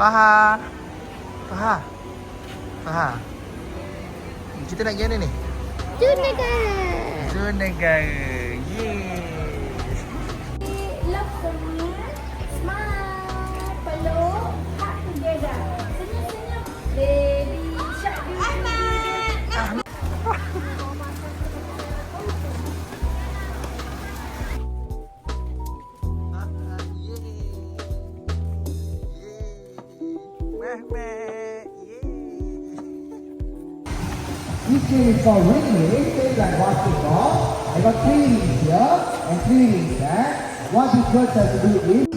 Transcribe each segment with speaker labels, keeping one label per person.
Speaker 1: Faha. Faha. Faha. Kita nak pergi mana ni?
Speaker 2: Zoo negara.
Speaker 1: Zoo negara. Yes.
Speaker 2: Love semuanya. Smile. Peluk. Hug together. Senyum-senyum. Baby shark dulu.
Speaker 3: This game is called ring race, it's like basketball. I got 3 rings here and 3 rings there. What this first has to do is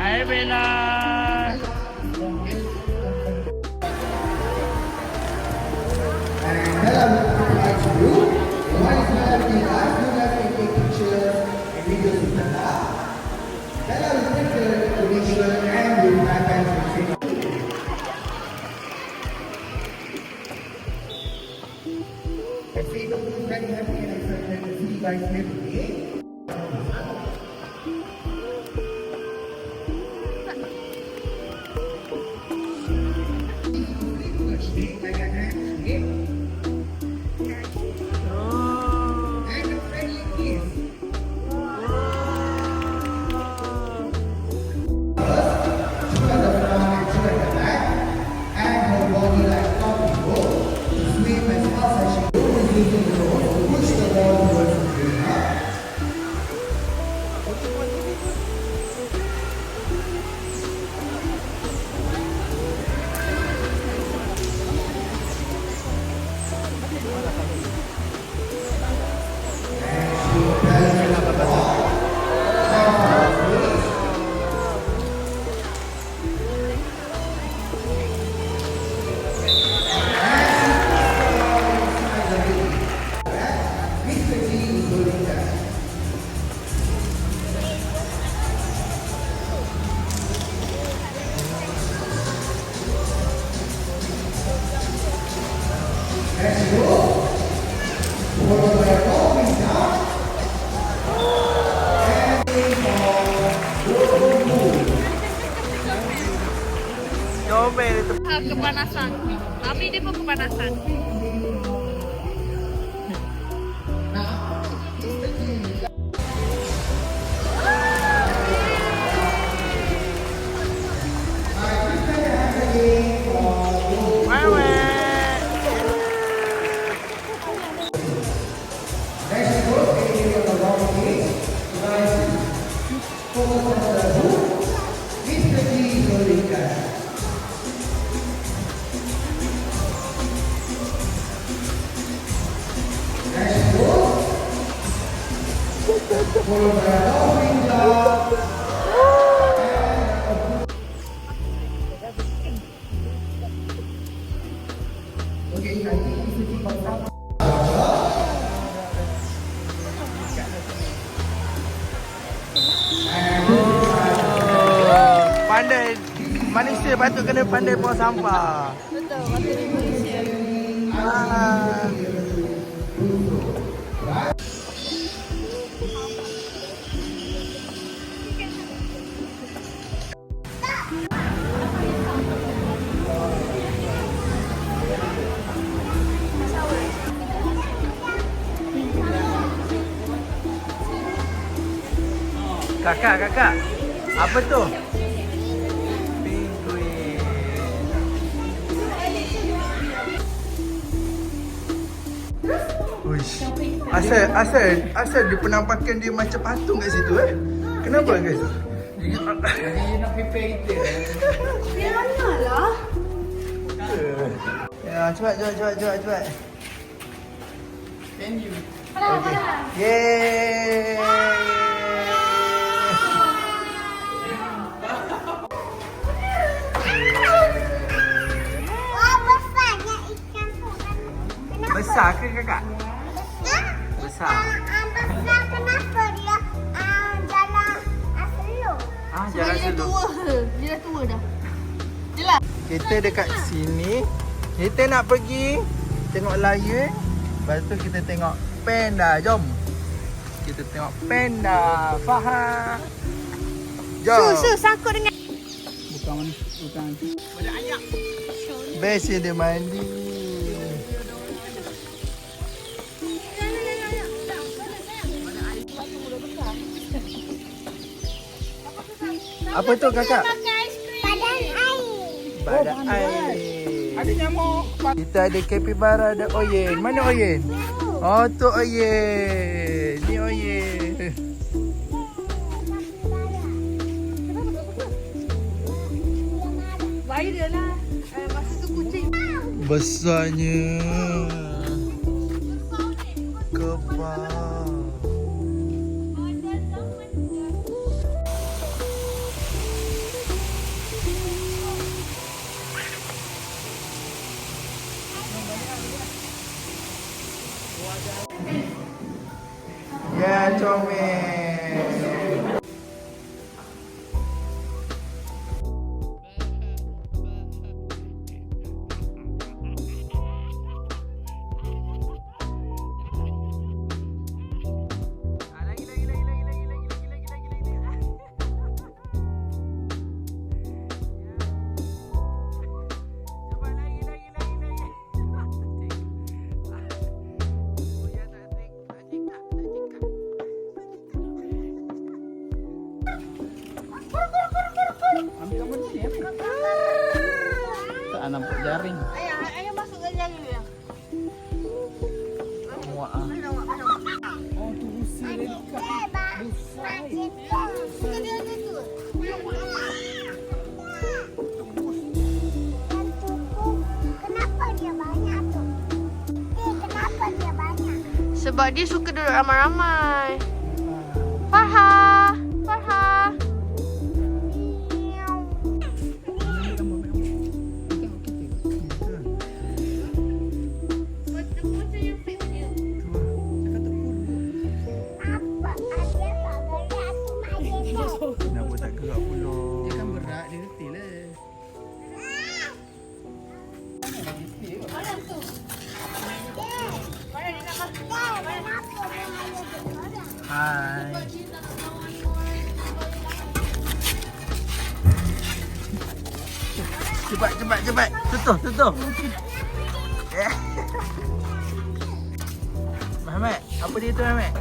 Speaker 1: Hai Bella. Comel itu.
Speaker 4: Kepanasan. Tapi dia pun kepanasan.
Speaker 1: Pandai. Manusia patut kena pandai buang sampah.
Speaker 4: Betul, waktu di Malaysia.
Speaker 1: Kakak. Apa tu? Penguin. Uish. Asal dia penampakan dia macam patung kat situ Kenapa guys?
Speaker 3: Jadi nak prepare kita.
Speaker 2: Piano lah.
Speaker 1: Ya, cepat.
Speaker 3: Can you?
Speaker 1: Okay. Yeay.
Speaker 2: Wah, besarnya ikan tu. Kenapa?
Speaker 1: Besar ke kakak? Besar.
Speaker 2: Besar kenapa dia jalan slow?
Speaker 1: Jalan dulu.
Speaker 4: Dia dah tua dah.
Speaker 1: Kita dekat sini. Kita nak pergi tengok lion. Lepas tu kita tengok panda. Jom. Kita tengok panda. Faham? Jom.
Speaker 4: sangkut dengan.
Speaker 3: Bukan.
Speaker 1: Best dia mandi. Apa tu kakak?
Speaker 2: Badan air.
Speaker 1: Badan air.
Speaker 3: Ada nyamuk.
Speaker 1: Kita ada capybara, ada Oyen. Mana Oyen? Oh, tu Oyen. Ni Oyen.
Speaker 4: Bayi dia lah. Masa tu kucing.
Speaker 1: Besarnya. Kebal. Ya, comel.
Speaker 3: Ambil gambar sini. Tak nampak jaring.
Speaker 4: Ayah masuk ke jaring dia.
Speaker 1: Muak.
Speaker 3: Oh, tu usia dia dekat.
Speaker 2: Kenapa dia banyak tu? Kenapa dia banyak?
Speaker 4: Sebab dia suka duduk ramai-ramai. Farha.
Speaker 2: Apa? Ada tak gaya tu main.
Speaker 1: Kenapa tak gerak pula?
Speaker 3: Dia kan berat, dia letih lah.
Speaker 1: Hai. Cepat. Tutup. Muhammad, apa dia tu Muhammad?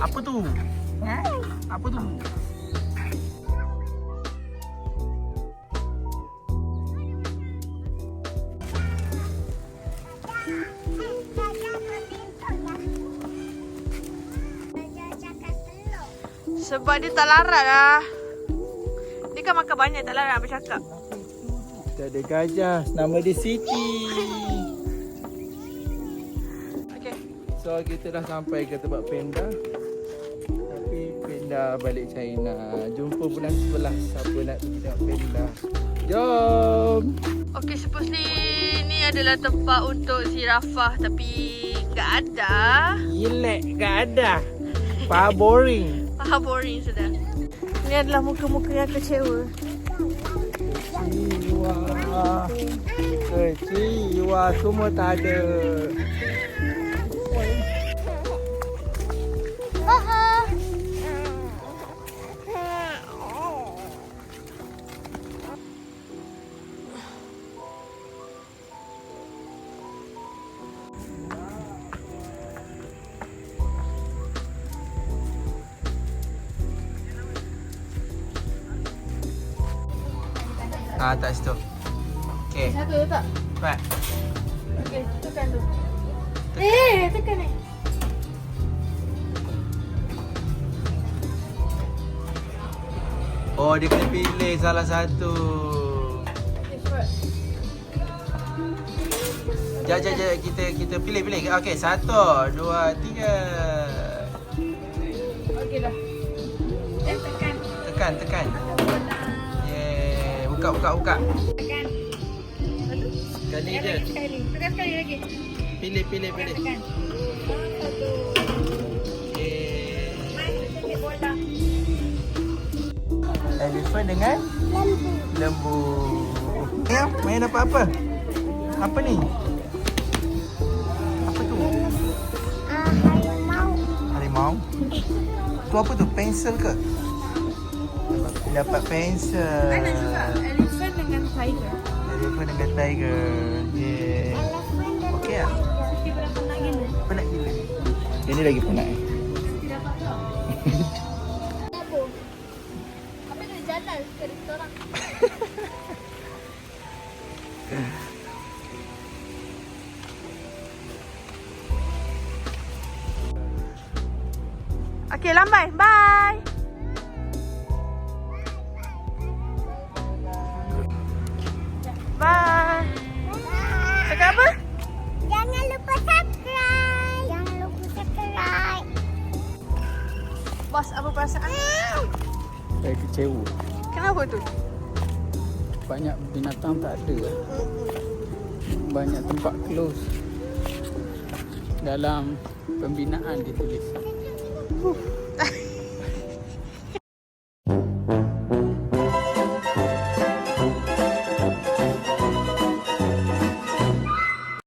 Speaker 1: Apa tu? Apa tu?
Speaker 4: Sebab dia tak larat lah. Dia kan makan banyak, tak larat nak bercakap.
Speaker 1: Kita ada gajah. Nama dia Siti.
Speaker 4: Okay.
Speaker 1: So kita dah sampai ke tempat panda. Tapi panda balik China. Jumpa bulan 11. Siapa nak pergi tengok panda? Jom.
Speaker 4: Okay, supposedly ni adalah tempat untuk zirafah tapi tak ada.
Speaker 1: Gilek, tak ada. Boring.
Speaker 4: Boring sudah. Ni adalah muka-muka yang kecewa.
Speaker 1: Keciwa semua tak ada. Tak situ. Okay.
Speaker 4: Satu tak?
Speaker 1: Cepat.
Speaker 4: Okay, tekan tu. Tekan ni.
Speaker 1: Oh, dia kena pilih salah satu. Jap, kita pilih. Okey, 1, 2, 3.
Speaker 4: Okey dah.
Speaker 1: Tekan. Yeah, buka.
Speaker 4: Tekan.
Speaker 1: Sekali je.
Speaker 4: Tekan sekali lagi.
Speaker 1: Pilih.
Speaker 4: Tekan. Satu.
Speaker 1: Okay.
Speaker 4: Main sikit bola.
Speaker 1: Elephant dengan lembu. Ya, main apa? Apa ni? Apa tu? Harimau. Tu apa tu? Pensel ke? Dapat pensel.
Speaker 4: Mana juga? Elephant dengan tiger.
Speaker 1: Elephant dengan tiger. Yeah. Okey tak?
Speaker 4: Dia berapa nak gini?
Speaker 1: Penat gila ni. Ini lagi penat.
Speaker 4: Tidak dapat tau.
Speaker 2: Apa dia jalan ke kita orang?
Speaker 4: Okey, lambai. Bye. Bye. Cakap apa?
Speaker 2: Jangan lupa subscribe.
Speaker 4: Bos, apa perasaan?
Speaker 5: Saya kecewa.
Speaker 4: Kenapa tu?
Speaker 5: Banyak binatang tak ada. Banyak tempat close. Dalam pembinaan ditulis.